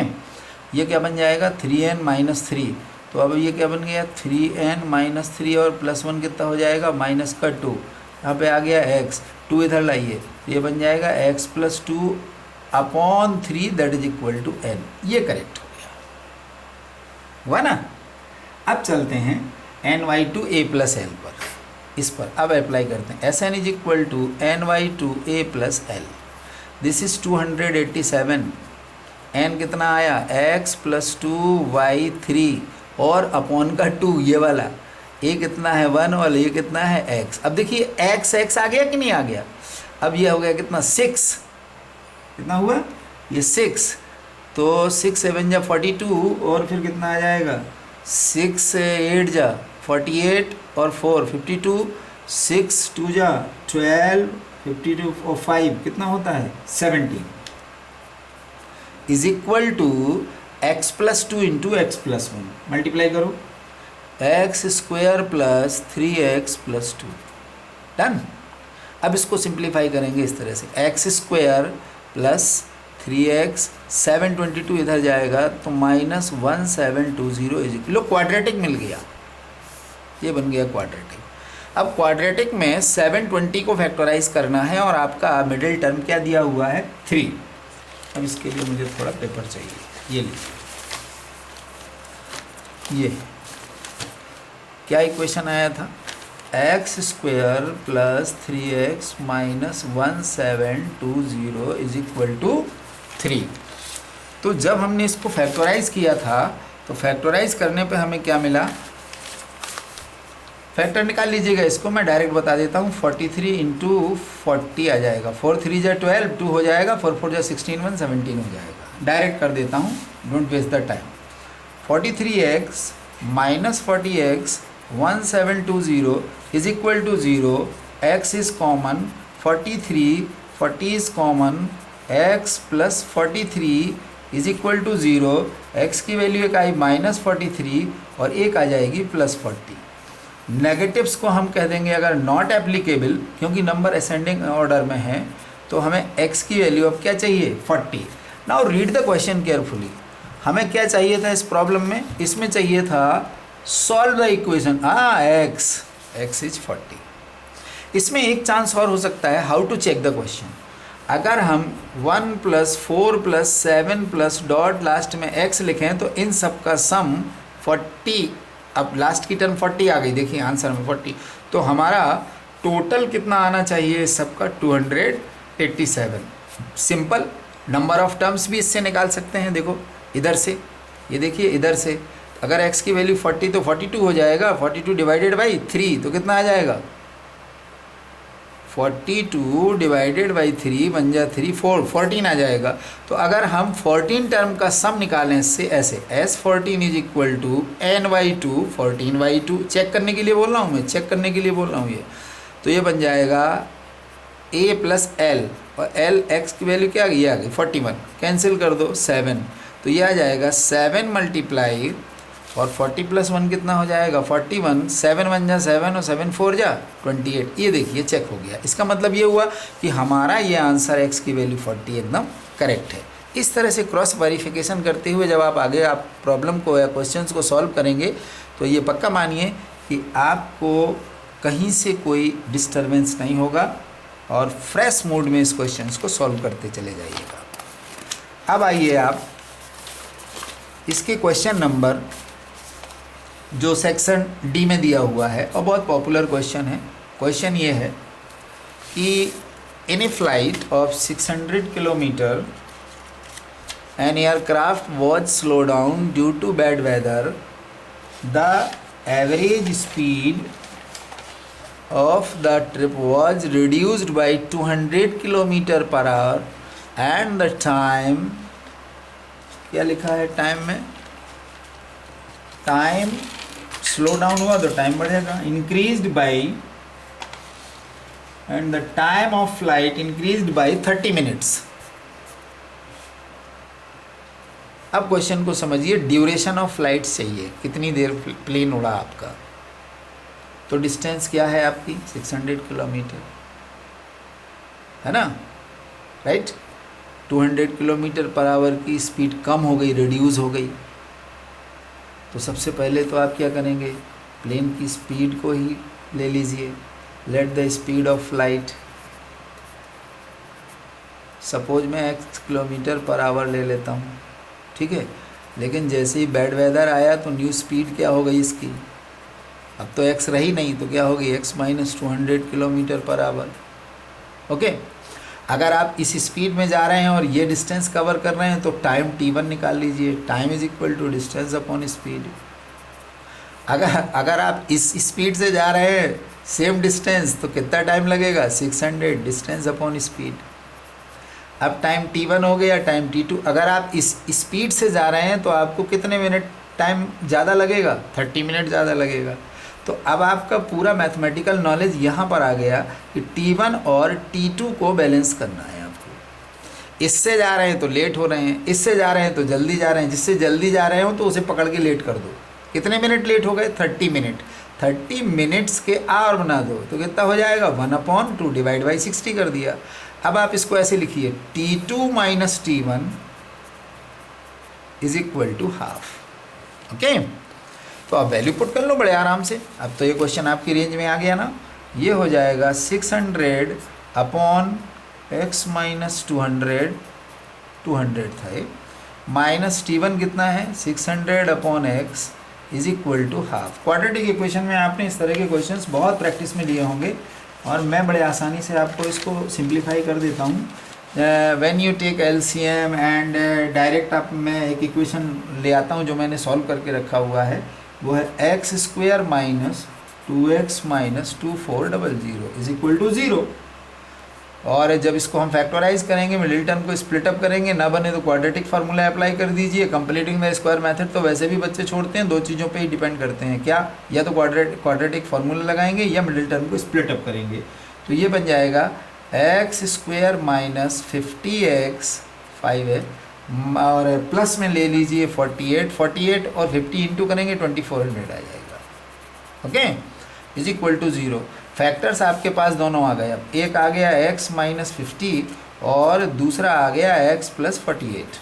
ये क्या बन जाएगा 3n माइनस 3, तो अब ये क्या बन गया 3n माइनस 3 और प्लस 1 कितना हो जाएगा माइनस का 2, यहाँ पे आ गया x, 2 इधर लाइए, ये बन जाएगा x plus 2 upon 3 that is equal to n। ये करेक्ट हो गया, हुआ ना। अब चलते हैं N by two A plus L पर, इस पर अब अप्लाई करते हैं। S N is equal to N by two A plus L, this is 287, N कितना आया x प्लस 2y3 और अपॉन का 2, ये वाला ए कितना है 1 और ये कितना है x। अब देखिए x आ गया कि नहीं आ गया, अब ये हो गया कितना 6, कितना हुआ ये 6, तो 6 7 जा 42 और फिर कितना आ जाएगा 6 8 जा 48 और 4 52, 6 2 जा 12, 52 और 5 कितना होता है 17, is equal to x plus 2 into X plus 1, multiply करो, X square plus 3x plus 2, done. अब इसको सिंप्लीफाई करेंगे इस तरह से, एक्स स्क्वायर प्लस 3x 722 इधर जाएगा तो माइनस 1720 इज इक्वल, क्वाड्रेटिक मिल गया, ये बन गया क्वाड्रेटिक। अब क्वाड्रेटिक में 720 को फैक्टराइज करना है और आपका मिडिल टर्म क्या दिया हुआ है 3। अब इसके लिए मुझे थोड़ा पेपर चाहिए, ये लीजिए, ये क्या इक्वेशन आया था, x square plus 3x minus 1720 is equal to 3। तो जब हमने इसको फैक्टराइज किया था तो फैक्टराइज करने पे हमें क्या मिला, फैक्टर निकाल लीजिएगा, इसको मैं डायरेक्ट बता देता हूँ। 43 इंटू 40 आ जाएगा, 4 3 जा 12, 2 हो जाएगा, 4 4 जा 16, 1 17 हो जाएगा। डायरेक्ट कर देता हूँ, don't waste the time. 43x minus 40x 1720 is equal to 0, x is common, 43 40 is common, x plus 43 is equal to 0, x की वैल्यू एक आई -43 और एक आ जाएगी +40। नेगेटिव्स को हम कह देंगे अगर नॉट एप्लीकेबल, क्योंकि नंबर असेंडिंग ऑर्डर में है, तो हमें x की वैल्यू अब क्या चाहिए 40। Now read the question carefully. हमें क्या चाहिए था इस प्रॉब्लम में, इसमें चाहिए था solve the equation x is 40। इसमें एक चांस और हो सकता है, how to check the question. अगर हम 1 + 4 + 7 + डॉट लास्ट में x लिखें तो इन सब का सम 40, अब लास्ट की टर्म 40 आ गई, देखिए आंसर में 40, तो हमारा टोटल कितना आना चाहिए सबका 287। सिंपल, नंबर ऑफ टर्म्स भी इससे निकाल सकते हैं। देखो इधर से, ये देखिए इधर से, अगर x की वैल्यू 40 तो 42 हो जाएगा, 42 डिवाइडेड बाई 3 तो कितना आ जाएगा, 42 डिवाइडेड बाई 3 बन जा 3 4 14 आ जाएगा। तो अगर हम 14 टर्म का सम निकालें इससे ऐसे, S14 is equal to n/2 14/2, check करने के लिए बोल रहा हूँ मैं, चेक करने के लिए बोल रहा हूँ ये, तो ये बन जाएगा a + l, और l x की वैल्यू क्या आ गई, 41, कैंसिल कर दो 7, तो ये आ जाएगा 7 मल्टीप्लाई और 40 + 1 कितना हो जाएगा 41, 7 1 जा 7 और 7 4 जा 28। ये देखिए चेक हो गया। इसका मतलब ये हुआ कि हमारा ये आंसर x की वैल्यू 40 एकदम करेक्ट है। इस तरह से क्रॉस वेरिफिकेशन करते हुए जब आप आगे आप प्रॉब्लम को या क्वेश्चंस को सॉल्व करेंगे तो ये पक्का मानिए कि आपको कहीं से कोई डिस्टर्बेंस नहीं होगा और फ्रेश मूड में इस क्वेश्चंस को सॉल्व करते चले जाइएगा। अब आइए आप इसके क्वेश्चन नंबर जो सेक्शन डी में दिया हुआ है और बहुत पॉपुलर क्वेश्चन है। क्वेश्चन ये है कि in a flight of 600 kilometre an aircraft was slow down due to bad weather, the average speed of the trip was reduced by 200 kilometre per hour and the time, क्या लिखा है time में, time slow down हुआ तो time बढ़ेगा, increased by, and the time of flight increased by 30 minutes. अब question को समझिए, ड्यूरेशन ऑफ फ्लाइट चाहिए, कितनी देर प्लेन उड़ा आपका, तो डिस्टेंस क्या है आपकी 600 किलोमीटर है ना, राइट। 200 किलोमीटर पर आवर की स्पीड कम हो गई, रिड्यूस हो गई, तो सबसे पहले तो आप क्या करेंगे, प्लेन की स्पीड को ही ले लीजिए, let the speed of flight, suppose मैं x किलोमीटर पर आवर ले लेता हूँ, ठीक है। लेकिन जैसे ही बैड वेदर आया तो न्यू स्पीड क्या हो गई इसकी, अब तो x रही नहीं तो क्या होगी x - 200 kilometre per our. Okay, अगर आप इस स्पीड में जा रहे हैं और ये डिस्टेंस कवर कर रहे हैं तो टाइम t1 निकाल लीजिए, time is equal to distance upon speed. अगर आप इस स्पीड से जा रहे हैं सेम डिस्टेंस तो कितना टाइम लगेगा 600 डिस्टेंस अपॉन स्पीड। अब टाइम t1 हो गया, टाइम t2। अगर आप इस स्पीड से जा रहे हैं तो आपको कितने मिनट टाइम ज़्यादा लगेगा, 30 मिनट ज़्यादा लगेगा। तो अब आपका पूरा मैथमेटिकल नॉलेज यहाँ पर आ गया कि t1 और t2 को बैलेंस करना है आपको। इससे जा रहे हैं तो लेट हो रहे हैं, इससे जा रहे हैं तो जल्दी जा रहे हैं, जिससे जल्दी जा रहे हो तो उसे पकड़ के लेट कर दो। कितने मिनट लेट हो गए 30 मिनट, 30 मिनट्स के आवर बना दो तो कितना हो जाएगा 1/2 डिवाइड बाई 60 कर दिया। अब आप इसको ऐसे लिखिए t2 - t1 is equal to half. Okay, तो आप वैल्यू पुट कर लो बड़े आराम से। अब तो ये क्वेश्चन आपकी रेंज में आ गया ना, ये हो जाएगा 600 अपॉन x - 200, 200 था, माइनस t1 कितना है 600 upon x is equal to half. Quadratic equation में आपने इस तरह के क्वेश्चंस बहुत प्रैक्टिस में लिए होंगे और मैं बड़े आसानी से आपको इसको सिंप्लीफाई कर देता हूँ। When you take LCM and direct आप, मैं एक इक्वेशन ले आता हूँ जो मैंने सॉल्व करके रखा हुआ है, वो है x square minus 2x minus 2400 is equal to 0। और जब इसको हम फैक्टराइज करेंगे, मिडिल टर्म को स्प्लिट अप करेंगे, ना बने तो क्वाड्रेटिक फार्मूला अप्लाई कर दीजिए। कंप्लीटिंग द स्क्वायर मेथड तो वैसे भी बच्चे छोड़ते हैं, दो चीज़ों पे ही डिपेंड करते हैं, क्या, या तो क्वाड्रेटिक फार्मूला लगाएंगे या मिडिल टर्म को स्प्लिट अप करेंगे। तो ये बन जाएगा एक्स स्क्वायर माइनस 50x 5 है, और प्लस में ले लीजिए 48 और 50 इंटू करेंगे 2400 आ जाएगा। Okay, is equal to 0। Factors आपके पास दोनों आ गए। अब एक आ गया x माइनस 50 और दूसरा आ गया x plus 48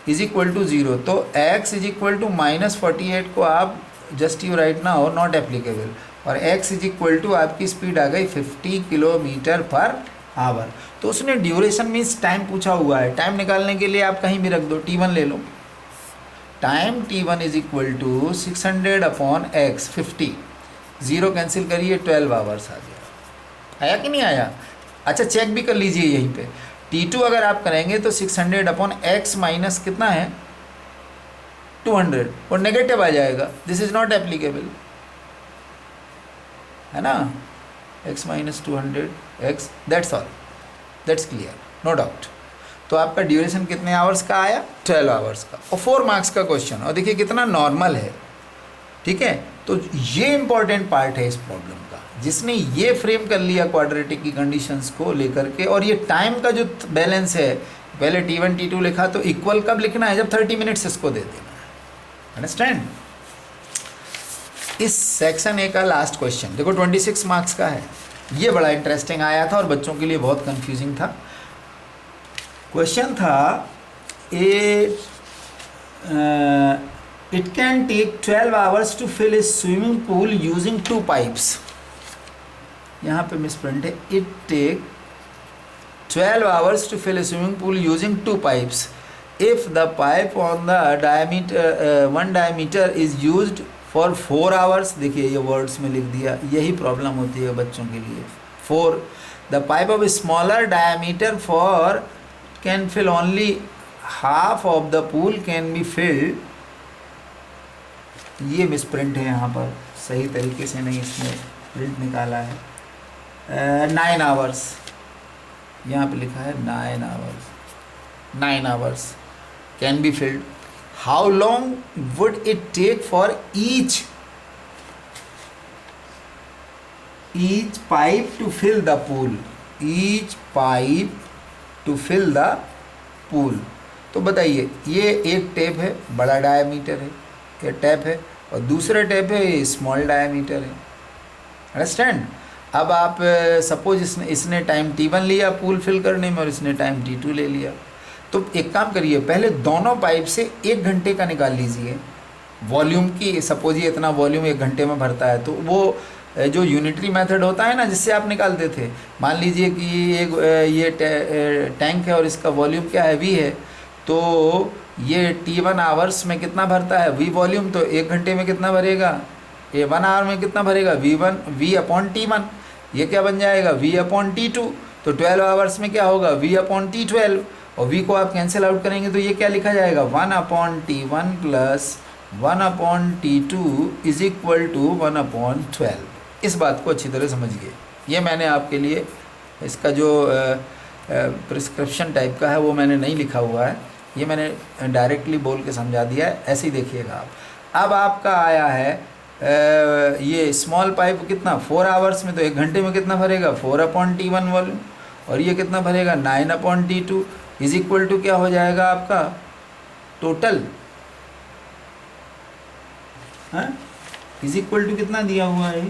is equal to 0। तो x is equal to minus 48 को आप जस्ट यू राइट ना हो नॉट एप्लीकेबल, और x इज इक्वल टू आपकी स्पीड आ गई 50 किलोमीटर पर आवर। तो उसने ड्यूरेशन मीन्स टाइम पूछा हुआ है, टाइम निकालने के लिए आप कहीं भी रख दो, t1 ले लो। Time t1 is equal to 600 upon x 50, 0 cancel करिए 12 आवर्स आ गया। आया कि नहीं आया? अच्छा चेक भी कर लीजिए यहीं पे, t2 अगर आप करेंगे तो 600 अपॉन x माइनस कितना है 200, और नेगेटिव आ जाएगा, दिस इज नॉट एप्लीकेबल, है ना, x minus 200 x, that's all, that's clear, no doubt. तो आपका ड्यूरेशन कितने आवर्स का आया? 12 आवर्स का, और 4 मार्क्स का क्वेश्चन, और देखिए कितना नॉर्मल है, ठीक है। तो ये इंपॉर्टेंट पार्ट है इस प्रॉब्लम का, जिसने ये फ्रेम कर लिया क्वाड्रेटिक की कंडीशंस को लेकर के। और ये टाइम का जो बैलेंस है, पहले t1 t2 लिखा, तो इक्वल कब लिखना है? जब 30 मिनट्स इसको दे देना है, अंडरस्टैंड। इस सेक्शन ए का लास्ट क्वेश्चन देखो 26 मार्क्स का है, ये बड़ा इंटरेस्टिंग आया था और बच्चों के लिए बहुत कंफ्यूजिंग था। क्वेश्चन था it can take 12 hours to fill a swimming pool using 2 pipes। यहाँ पे मिसप्रिंट है, it take 12 hours to fill a swimming pool using 2 pipes if the pipe on the diameter one diameter is used for 4 hours। देखिए ये words में लिख दिया, यही problem होती है बच्चों के लिए। 4 the pipe of a smaller diameter for can fill only half of the pool can be filled। ये मिसप्रिंट है यहाँ पर, सही तरीके से नहीं इसमें प्रिंट निकाला है। 9 आवर्स यहाँ पे लिखा है, 9 hours can be filled. How long would it take for each pipe to fill the pool, each pipe to fill the pool. तो बताइए, ये एक टैप है, बड़ा डायमीटर है, ये टैप है, और दूसरा टैप है, ये स्मॉल डायमीटर है, अंडरस्टैंड। अब आप सपोज इसने टाइम t1 लिया पूल फिल करने में, और इसने टाइम t2 ले लिया। तो एक काम करिए, पहले दोनों पाइप से 1 घंटे का निकाल लीजिए वॉल्यूम की। सपोज ये इतना वॉल्यूम 1 घंटे में भरता है, तो वो जो यूनिटरी मेथड होता है ना, जिससे आप निकालते थे, मान लीजिए कि ये टैंक है और इसका वॉल्यूम क्या है, v है, तो ये t1 आवर्स में कितना भरता है, v वॉल्यूम, तो 1 घंटे में कितना भरेगा, ये 1 आवर में कितना भरेगा, v अपॉन t1। ये क्या बन जाएगा, v अपॉन t2। तो 12 आवर्स में क्या होगा, v अपॉन t12, और v को आप कैंसिल आउट करेंगे तो ये क्या लिखा जाएगा, 1 upon t1 plus 1 upon t2 is equal to 1 upon 12। इस बात को अच्छी तरह समझिए। ये मैंने आपके लिए इसका जो प्रिस्क्रिप्शन टाइप का है वो मैंने नहीं लिखा हुआ है, ये मैंने डायरेक्टली बोल के समझा दिया है, ऐसे ही देखिएगा आप। अब आपका आया है ये स्मॉल पाइप कितना, 4 आवर्स में, तो 1 घंटे में कितना भरेगा, 4 अपॉन t1 वॉल्यूम, और ये कितना भरेगा, 9 upon t2 is equal to क्या हो जाएगा आपका टोटल, इज इक्वल टू कितना दिया हुआ है,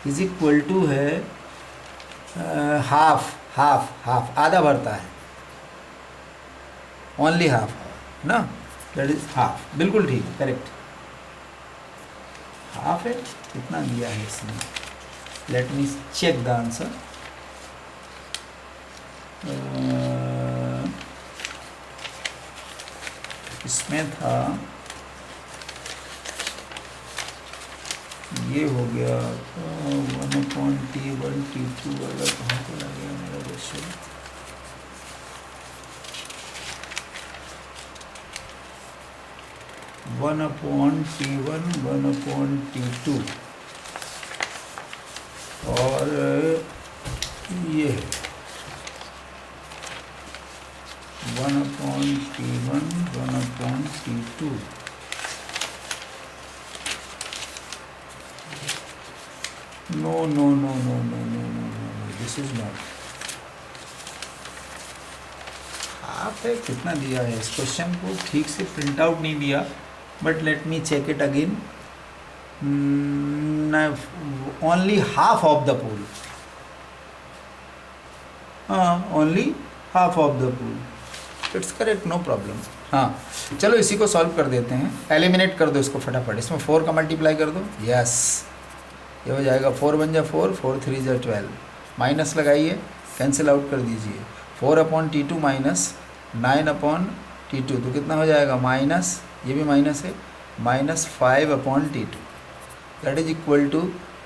इज इक्वल टू है हाफ, आधा भरता है, ओनली हाफ ना, दैट इज हाफ, बिल्कुल ठीक, करेक्ट, हाफ है। कितना दिया है इसने, let me check the answer. इसमें था ये हो गया 1/T1 वाला कहाँ पे लग गया मेरा क्वेश्चन। वन अपॉन T2 और ये 1/T2 no, this is not. आपने कितना दिया है इस क्वेश्चन को, ठीक से प्रिंट आउट नहीं दिया, but let me check it again. Only half of the pool, हाँ only half of the pool, it's correct, no problem. हाँ चलो इसी को सॉल्व कर देते हैं, एलिमिनेट कर दो इसको फटाफट, इसमें 4 का मल्टीप्लाई कर दो, यस ये हो जाएगा 4 × 4, 4 × 3 = 12, माइनस लगाइए, कैंसिल आउट कर दीजिए, 4/T2 माइनस 9/T2 तो कितना हो जाएगा, माइनस, ये भी माइनस है, minus 5/T2 that is equal to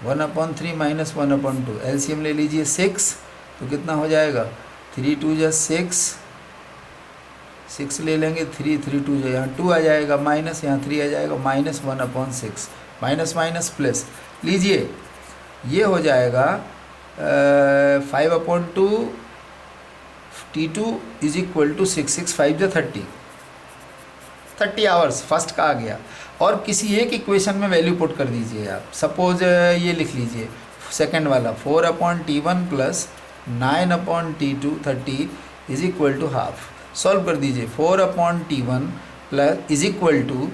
1/3 minus 1/2। LCM ले लीजिए 6 तो कितना हो जाएगा, 3 × 2 = 6, 6 ले लेंगे, 3 3 2 जो यहाँ 2 आ जाएगा, माइनस यहाँ 3 आ जाएगा, माइनस 1/6, माइनस माइनस प्लस लीजिए, ये हो जाएगा 5/2 T2 is equal to 6, 6 5 = 30 hours, first का आ गया। और किसी एक इक्वेशन में वैल्यू पुट कर दीजिए आप, सपोज ये लिख लीजिए सेकंड वाला 4/T1 plus 9/T2 30 is equal to half, solve कर दीजिए, 4/T1 plus is equal to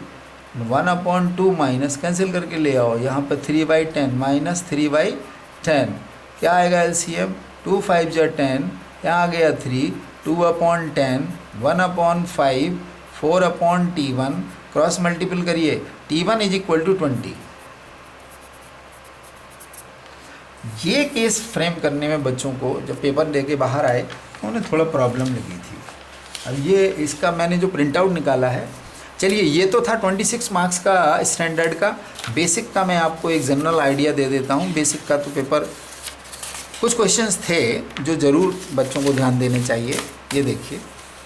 1/2 minus, cancel करके ले आओ, यहाँ पर 3/10 माइनस 3/10, क्या आएगा एलसीएम, 2 5 = 10, यहाँ आ गया 3, 2/10, 1/5, 4/T1, क्रॉस मल्टीपल करिए, T1 इज इक्वल टू 20। ये केस फ्रेम करने में बच्चों को जब पेपर लेके बाहर आए उन्हें थोड़ा प्रॉब्लम लगी थी। अब ये इसका मैंने जो प्रिंट आउट निकाला है, चलिए ये तो था 26 मार्क्स का स्टैंडर्ड का, बेसिक का मैं आपको एक जनरल आइडिया दे देता हूँ। बेसिक का तो पेपर कुछ क्वेश्चंस थे जो ज़रूर बच्चों को ध्यान देने चाहिए। ये देखिए,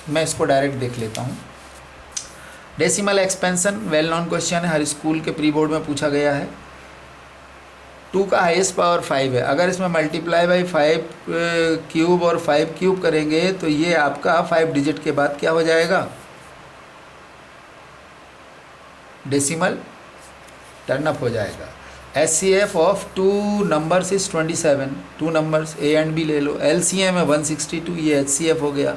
मैं इसको डायरेक्ट देख लेता हूँ। Decimal expansion well non question है, हर स्कूल के प्री बोर्ड में पूछा गया है। 2 का हाईएस्ट पावर 5 है, अगर इसमें मल्टीप्लाई बाई 5 क्यूब और 5 क्यूब करेंगे तो ये आपका 5 डिजिट के बाद क्या हो जाएगा, डेसिमल टर्न अप हो जाएगा। HCF of 2 numbers is 27, 2 numbers A and B ले लो, LCM है 162, ये HCF हो गया।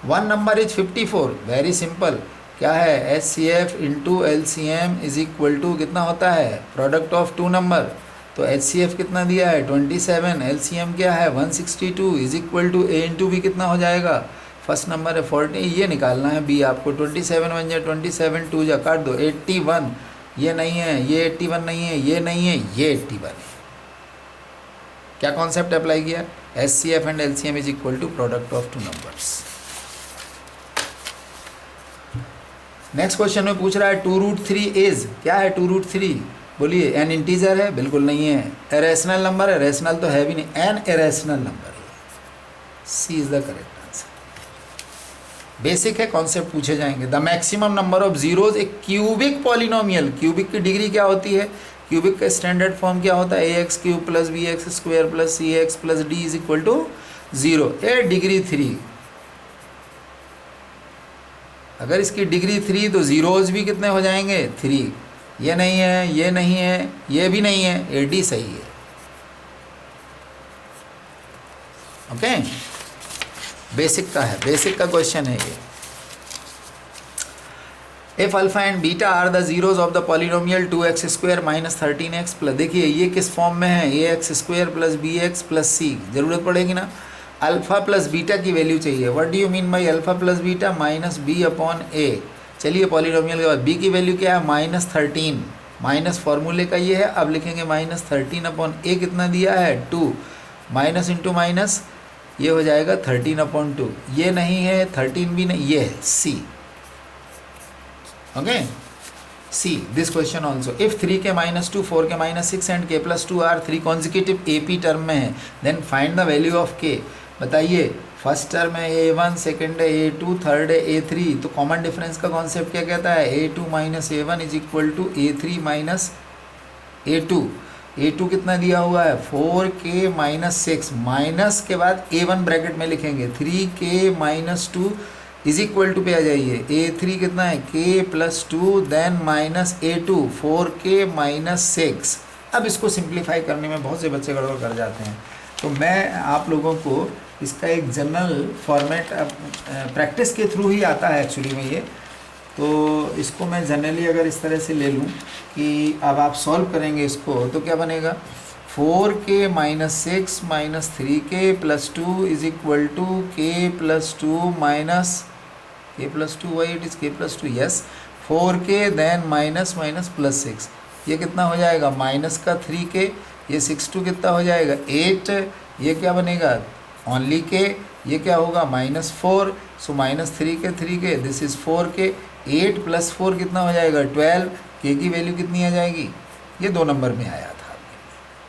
1 नंबर इज 54, वेरी सिंपल, क्या है HCF into LCM is equal to कितना होता है, प्रोडक्ट ऑफ 2 नंबर, तो HCF कितना दिया है 27, LCM क्या है 162 is equal to A into B कितना हो जाएगा, फर्स्ट नंबर है 40, ये निकालना है B आपको, 27 बन जाए 27, 2 जा काट दो, 81, ये नहीं है, ये 81 नहीं है, ये नहीं है, ये 81 है। क्या कॉन्सेप्ट अप्लाई किया, HCF and LCM is equal to product of 2 numbers. Next question में पूछ रहा है 2√3 इज, क्या है 2√3, बोलिए, एन इंटीजर है, बिल्कुल नहीं है। इरेशनल नंबर है, रेशनल तो है भी नहीं, एन इरेशनल नंबर है, C is the correct answer. Basic है, कॉन्सेप्ट पूछे जाएंगे। The maximum number of zeros एक क्यूबिक पॉलिनोमियल, क्यूबिक की डिग्री क्या होती है, क्यूबिक का स्टैंडर्ड फॉर्म क्या होता है, ax³ + bx² + cx + d is equal to 0, a degree 3। अगर इसकी डिग्री 3 तो जीरोज भी कितने हो जाएंगे 3, ये नहीं है, ये नहीं है, ये भी नहीं है, AD सही है। ओके, बेसिक का है, बेसिक का क्वेश्चन है ये। If alpha and beta are the zeros of the polynomial 2x² - 13x plus, देखिए ये किस फॉर्म में है, ax² + bx + c, जरूरत पड़ेगी ना, अल्फा प्लस बीटा की वैल्यू चाहिए। What do you mean by alpha plus beta, -b/a। चलिए पॉलिनोमियल के बाद b की वैल्यू क्या है, -13, माइनस फार्मूले का ये है, अब लिखेंगे -13/a, कितना दिया है 2, माइनस इंटू माइनस, ये हो जाएगा 13/2, ये नहीं है 13 भी नहीं, ये है c। Okay, See this question also. If 3k minus 2, 4k minus 6 and k plus 2 are 3 consecutive AP term में है, then find the value of k. बताइए, फर्स्ट टर्म है a1, सेकेंड है a2, थर्ड है a3. तो common difference का concept क्या कहता है? a2 minus a1 is equal to a3 minus a2. a2 कितना दिया हुआ है? 4k minus 6. माइनस के बाद a1 ब्रैकेट में लिखेंगे. 3k minus 2 is equal to पे आ जाइए. a3 कितना है? k plus 2 then minus a2 4k minus 6. अब इसको सिंप्लीफाई करने में बहुत से बच्चे गड़बड़ कर जाते हैं, तो मैं आप लोगों को इसका एक जनरल फॉर्मेट प्रैक्टिस के थ्रू ही आता है एक्चुअली में ये. तो इसको मैं जनरली अगर इस तरह से ले लूँ कि अब आप सॉल्व करेंगे इसको, तो क्या बनेगा? 4k minus 6 minus 3k plus 2 is equal to k plus 2 minus k plus 2. Why it is k plus 2. Yes, 4k then minus minus plus 6. ये कितना हो जाएगा? माइनस का 3k. ये 6 कितना हो जाएगा? 8. ये क्या बनेगा? Only k. ये क्या होगा? Minus 4. So minus 3k this is 4k. 8 plus 4 कितना हो जाएगा? 12. k की वैल्यू कितनी आ जाएगी? ये 2 नंबर में आया था,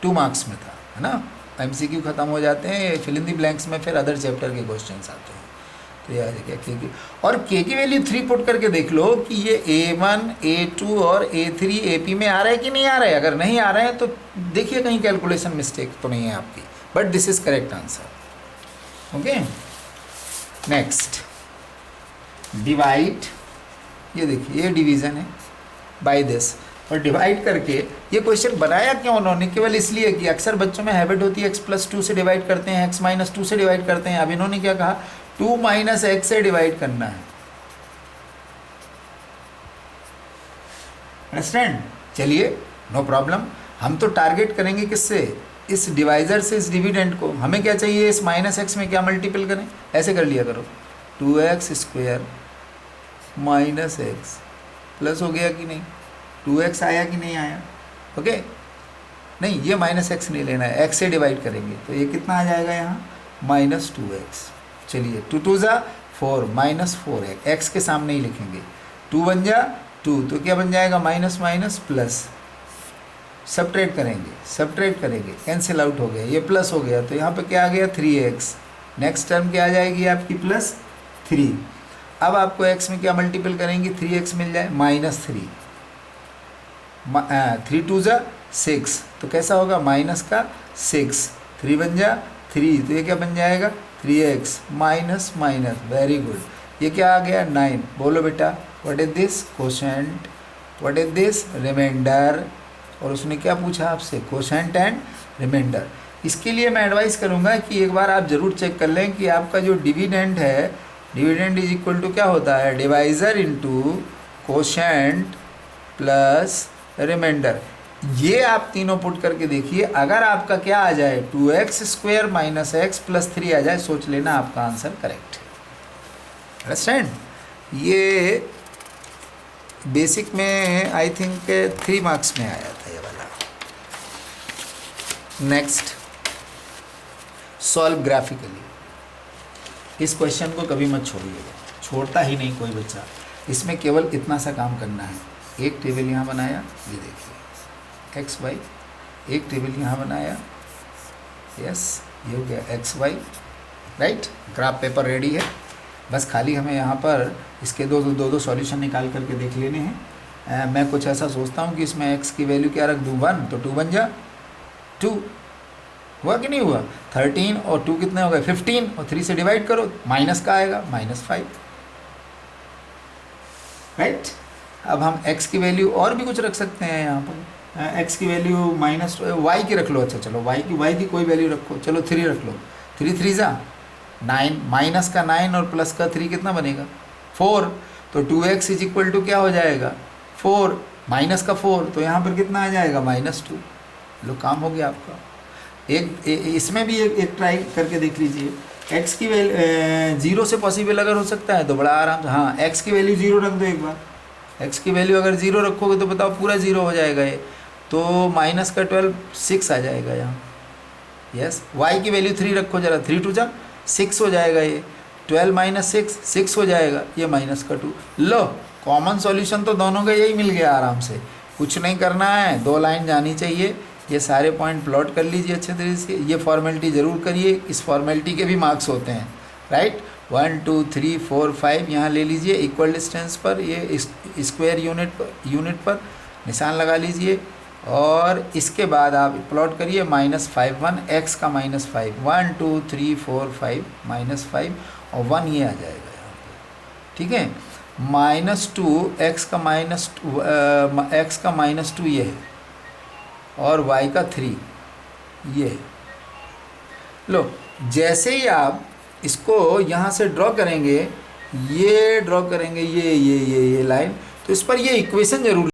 2 मार्क्स में था, है ना. MCQ ख़त्म हो जाते हैं, फिल इन द ब्लैंक्स में फिर अदर चैप्टर के क्वेश्चंस आते हैं. तो ये आ जाएगा k की. और k की वैल्यू 3 पुट करके देख लो कि ये a1, a2 और a3 AP में आ रहा है कि नहीं आ रहा है. अगर नहीं आ रहा है तो देखिए कहीं कैलकुलेशन मिस्टेक तो नहीं है आपकी, but this is correct answer. Okay, next divide. ये देखिए, ये डिवीज़न है बाय दिस. और डिवाइड करके ये क्वेश्चन बनाया क्यों उन्होंने? केवल इसलिए कि अक्सर बच्चों में हैबिट होती है x प्लस 2 से डिवाइड करते हैं, x माइनस 2 से डिवाइड करते हैं. अब इन्होंने क्या कहा? 2 माइनस x से डिवाइड करना है. अंडरस्टैंड? चलिए, नो प्रॉब्लम. हम तो टारगेट करेंगे किससे? इस डिवाइजर से इस डिविडेंड को. हमें क्या चाहिए? इस माइनस एक्स में क्या मल्टीपल करें? ऐसे कर लिया करो. 2x square minus x plus हो गया कि नहीं? 2x आया कि नहीं आया? ओके, नहीं, ये माइनस एक्स नहीं लेना है, x से डिवाइड करेंगे. तो ये कितना आ जाएगा यहाँ? Minus 2x. चलिए, 2 2 ज़ा 4 माइनस 4x. x के सामने ही लिखेंगे. 2 1 जा 2, तो क्या बन जाएगा? Minus minus plus. सब्ट्रैक्ट करेंगे, कैंसिल आउट हो गया, ये प्लस हो गया. तो यहाँ पे क्या आ गया? 3x. नेक्स्ट टर्म क्या आ जाएगी आपकी? प्लस 3. अब आपको x में क्या मल्टीपल करेंगे? 3x मिल जाए माइनस 3. 3 2 जा 6, तो कैसा होगा? माइनस का 6. 3 1 जा 3, तो ये क्या बन जाएगा? 3x minus minus. Very good. ये क्या आ गया? 9. बोलो बेटा, what is this? Quotient. What is this? Remainder. और उसने क्या पूछा आपसे? Quotient and remainder. इसके लिए मैं एडवाइस करूँगा कि एक बार आप ज़रूर चेक कर लें कि आपका जो डिविडेंड है, डिविडेंड इज इक्वल टू क्या होता है? Divisor into quotient plus remainder. ये आप तीनों पुट करके देखिए. अगर आपका क्या आ जाए? 2x square minus x plus 3 आ जाए, सोच लेना आपका आंसर करेक्ट है. अंडरस्टैंड? ये बेसिक में आई थिंक 3 मार्क्स में आया था ये वाला. Next, solve graphically. इस क्वेश्चन को कभी मत छोड़िएगा, छोड़ता ही नहीं कोई बच्चा. इसमें केवल इतना सा काम करना है. एक टेबल यहाँ बनाया, ये देखिए एक्स वाई. एक टेबल यहाँ बनाया, यस, ये हो गया x y. Right, graph paper ready है. बस खाली हमें यहाँ पर इसके दो सॉल्यूशन निकाल करके देख लेने हैं. मैं कुछ ऐसा सोचता हूँ कि इसमें x की वैल्यू क्या रख दूँ? 1, तो 2 1 जा 2. हुआ कि नहीं हुआ? 13 और 2 कितने हो गए? 15. और 3 से डिवाइड करो, माइनस का आएगा, -5. राइट. अब हम x की वैल्यू और भी कुछ रख सकते हैं यहाँ पर. x की वैल्यू माइनस y की रख लो. अच्छा चलो, y की कोई वैल्यू रखो. चलो 3 रख लो. 3 3 जा 9. माइनस का 9 और प्लस का 3 कितना बनेगा? 4. तो 2x इज इक्वल टू क्या हो जाएगा? 4. माइनस का 4, तो यहाँ पर कितना आ जाएगा? -2. लो, काम हो गया आपका. इसमें भी एक ट्राई करके देख लीजिए. x की वैल्यू 0 से पॉसिबल अगर हो सकता है तो बड़ा आराम से. हाँ, x की वैल्यू 0 रख दो एक बार. x की वैल्यू अगर 0 रखोगे तो बताओ पूरा 0 हो जाएगा ये. तो माइनस का 12 6 आ जाएगा यहाँ. यस. y की वैल्यू 3 रखो जरा. 3 2 जा 6 हो जाएगा ये. 12 माइनस 6 6 हो जाएगा. ये माइनस का 2. लो, कॉमन सॉल्यूशन तो दोनों का यही मिल गया आराम से, कुछ नहीं करना है, 2 लाइन जानी चाहिए। ये सारे पॉइंट प्लॉट कर लीजिए अच्छे तरीके से। ये फॉर्मेलिटी ज़रूर करिए, इस फॉर्मेलिटी के भी मार्क्स होते हैं, राइट। 1 2 3 4 5 यहाँ ले लीजिए इक्वल डिस्टेंस पर, ये स्क्वायर यूनिट पर निशान लगा लीजिए। और इसके बाद आप प्लॉट करिए -5 1 x का -5 1 2 3 4 5 -5 और 1 ये आ जाएगा यहाँ पे, ठीक है। -2 x का -2 ये है और y का 3 ये है। लो, जैसे ही आप इसको यहाँ से ड्रॉ करेंगे, ये ड्रॉ करेंगे ये लाइन, तो इस पर ये इक्वेशन जरूर